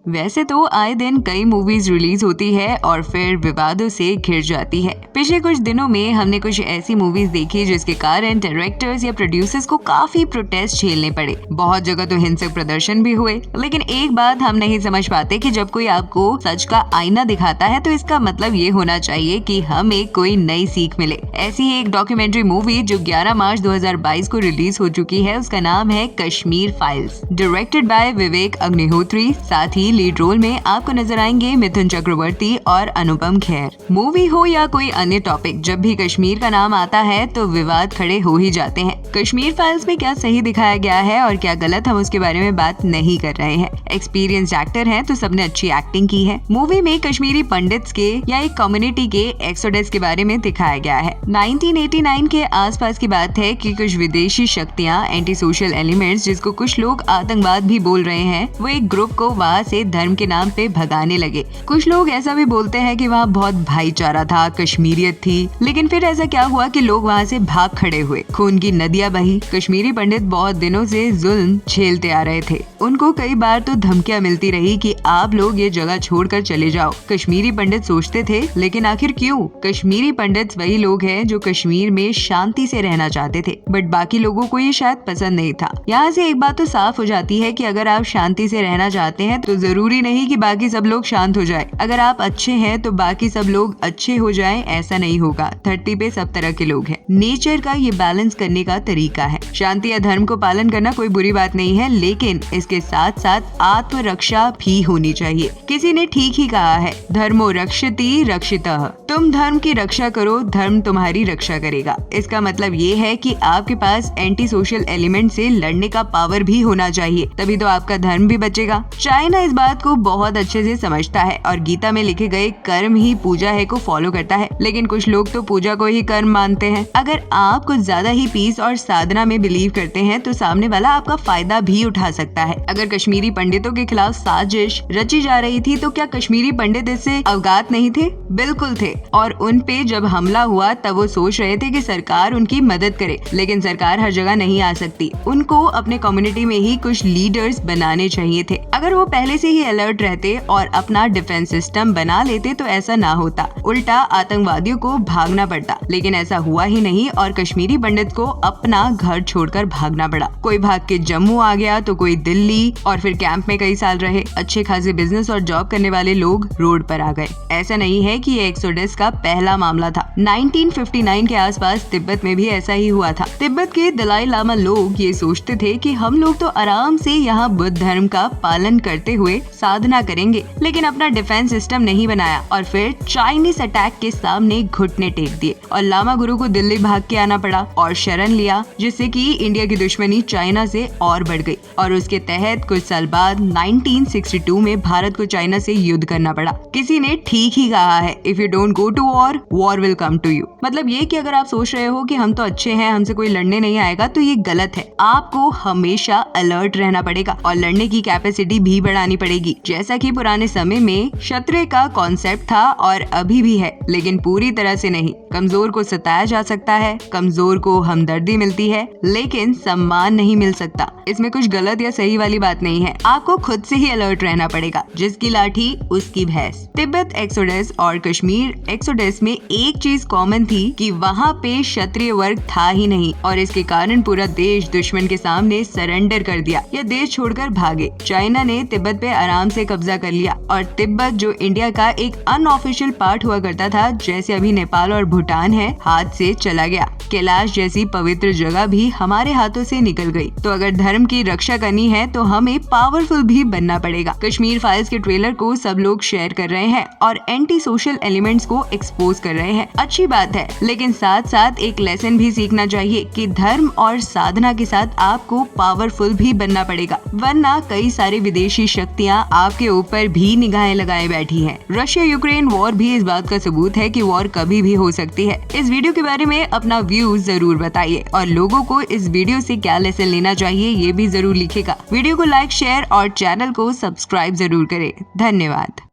वैसे तो आए दिन कई मूवीज रिलीज होती है और फिर विवादों से घिर जाती है। पिछले कुछ दिनों में हमने कुछ ऐसी मूवीज देखी जिसके कारण डायरेक्टर्स या प्रोड्यूसर्स को काफी प्रोटेस्ट झेलने पड़े। बहुत जगह तो हिंसक प्रदर्शन भी हुए। लेकिन एक बात हम नहीं समझ पाते कि जब कोई आपको सच का आईना दिखाता है तो इसका मतलब ये होना चाहिए कि हमें कोई नई सीख मिले। ऐसी ही एक डॉक्यूमेंट्री मूवी जो 11 मार्च 2022 को रिलीज हो चुकी है, उसका नाम है Kashmir files, directed by Vivek Agnihotri. साथ ही लीड रोल में आपको नजर आएंगे मिथुन चक्रवर्ती और अनुपम खेर। मूवी हो या कोई अन्य टॉपिक, जब भी कश्मीर का नाम आता है तो विवाद खड़े हो ही जाते हैं। कश्मीर फाइल्स में क्या सही दिखाया गया है और क्या गलत, हम उसके बारे में बात नहीं कर रहे हैं। एक्सपीरियंस्ड एक्टर हैं तो सबने अच्छी एक्टिंग की है। मूवी में कश्मीरी पंडित्स के या एक कम्युनिटी के एक्सोडस के बारे में दिखाया गया है। 1989 के आसपास की बात है कि कुछ विदेशी शक्तियां, एंटी सोशल एलिमेंट्स, जिसको कुछ लोग आतंकवाद भी बोल रहे हैं, वो एक ग्रुप को वहाँ से धर्म के नाम पे भगाने लगे। कुछ लोग ऐसा भी बोलते हैं कि वहाँ बहुत भाईचारा था, कश्मीरियत थी। लेकिन फिर ऐसा क्या हुआ कि लोग वहाँ से भाग खड़े हुए, खून की नदियाँ बही। कश्मीरी पंडित बहुत दिनों से जुल्म झेलते आ रहे थे। उनको कई बार तो धमकियां मिलती रही कि आप लोग ये जगह छोड़कर चले जाओ। कश्मीरी पंडित सोचते थे, लेकिन आखिर क्यों? कश्मीरी पंडित वही लोग हैं जो कश्मीर में शांति से रहना चाहते थे, बट बाकी लोगों को ये शायद पसंद नहीं था। यहाँ से एक बात तो साफ हो जाती है कि अगर आप शांति से रहना चाहते हैं तो जरूरी नहीं कि बाकी सब लोग शांत हो जाए। अगर आप अच्छे हैं तो बाकी सब लोग अच्छे हो जाएं, ऐसा नहीं होगा। धरती पे सब तरह के लोग हैं। नेचर का ये बैलेंस करने का तरीका है। शांति या धर्म को पालन करना कोई बुरी बात नहीं है, लेकिन इसके साथ साथ आत्मरक्षा भी होनी चाहिए। किसी ने ठीक ही कहा है, धर्मो रक्षति रक्षितः। तुम धर्म की रक्षा करो, धर्म तुम्हारी रक्षा करेगा। इसका मतलब ये है कि आपके पास एंटी सोशल एलिमेंट से लड़ने का पावर भी होना चाहिए, तभी तो आपका धर्म भी बचेगा। चाइना इस बात को बहुत अच्छे से समझता है और गीता में लिखे गए कर्म ही पूजा है को फॉलो करता है। लेकिन कुछ लोग तो पूजा को ही कर्म मानते हैं। अगर आप कुछ ज्यादा ही पीस और साधना में बिलीव करते हैं तो सामने वाला आपका फायदा भी उठा सकता है। अगर कश्मीरी पंडितों के खिलाफ साजिश रची जा रही थी तो क्या कश्मीरी पंडित इससे अवगत नहीं थे? बिल्कुल थे। और उन पे जब हमला हुआ तब वो सोच रहे थे कि सरकार उनकी मदद करे, लेकिन सरकार हर जगह नहीं आ सकती। उनको अपने कम्युनिटी में ही कुछ लीडर्स बनाने चाहिए थे। अगर वो पहले से ही अलर्ट रहते और अपना डिफेंस सिस्टम बना लेते तो ऐसा ना होता, उल्टा आतंकवादियों को भागना पड़ता। लेकिन ऐसा हुआ ही नहीं और कश्मीरी पंडित को अपना घर छोड़कर भागना पड़ा। कोई भाग के जम्मू आ गया तो कोई दिल्ली, और फिर कैंप में कई साल रहे। अच्छे खासे बिजनेस और जॉब करने वाले लोग रोड पर आ गए। ऐसा नहीं है कि ये एक्सोडस का पहला मामला था। 1959 के आसपास तिब्बत में भी ऐसा ही हुआ था। तिब्बत के दलाई लामा लोग ये सोचते थे कि हम लोग तो आराम से यहाँ बुद्ध धर्म का पालन करते हुए साधना करेंगे, लेकिन अपना डिफेंस सिस्टम नहीं बनाया और फिर चाइनीज अटैक के सामने घुटने टेक दिए और लामा गुरु को दिल्ली भाग के आना पड़ा और शरण लिया, जिससे कि इंडिया की दुश्मनी चाइना से और बढ़ गई। और उसके तहत कुछ साल बाद 1962 में भारत को चाइना से युद्ध करना पड़ा। किसी ने ठीक ही कहा है, if you don't go to war, war will come to you. मतलब ये कि अगर आप सोच रहे हो कि हम तो अच्छे हैं, हमसे कोई लड़ने नहीं आएगा, तो ये गलत है। आपको हमेशा अलर्ट रहना पड़ेगा और लड़ने की कैपेसिटी भी बढ़ानी पड़ेगी। जैसा कि पुराने समय में क्षत्रिय का कॉन्सेप्ट था और अभी भी है, लेकिन पूरी तरह से नहीं। कमजोर को सताया जा सकता है, कमजोर को हमदर्दी मिलती है, लेकिन सम्मान नहीं मिल सकता। इसमें कुछ गलत या सही वाली बात नहीं है। आपको खुद से ही अलर्ट रहना पड़ेगा। जिसकी लाठी उसकी भैंस। तिब्बत एक्सोडस और कश्मीर एक्सोडस में एक चीज कॉमन थी कि वहाँ पे क्षत्रिय वर्ग था ही नहीं और इसके कारण पूरा देश दुश्मन के सामने सरेंडर कर दिया या देश छोड़कर भागे। चाइना ने तिब्बत पे आराम से कब्जा कर लिया और तिब्बत, जो इंडिया का एक अनऑफिशियल पार्ट हुआ करता था, जैसे अभी नेपाल और भूटान है, हाथ से चला गया। कैलाश जैसी पवित्र जगह भी हमारे हाथों से निकल गई। तो अगर धर्म की रक्षा करनी है तो हमें पावरफुल भी बनना पड़ेगा। कश्मीर फाइल्स के ट्रेलर को सब लोग शेयर कर रहे हैं और एंटी सोशल एलिमेंट्स को एक्सपोज कर रहे हैं। अच्छी बात है, लेकिन साथ साथ एक लेसन भी सीखना चाहिए कि धर्म और साधना के साथ आपको पावरफुल भी बनना पड़ेगा, वरना कई सारी विदेशी शक्तियां आपके ऊपर भी निगाहें लगाए बैठी हैं। रशिया यूक्रेन वॉर भी इस बात का सबूत है कि वॉर कभी भी हो सकती है। इस वीडियो के बारे में अपना व्यूज जरूर बताइए और लोगों को इस वीडियो से क्या लेसन लेना चाहिए ये भी जरूर लिखेगा। वीडियो को लाइक, शेयर और चैनल को सब्सक्राइब जरूर करें। धन्यवाद।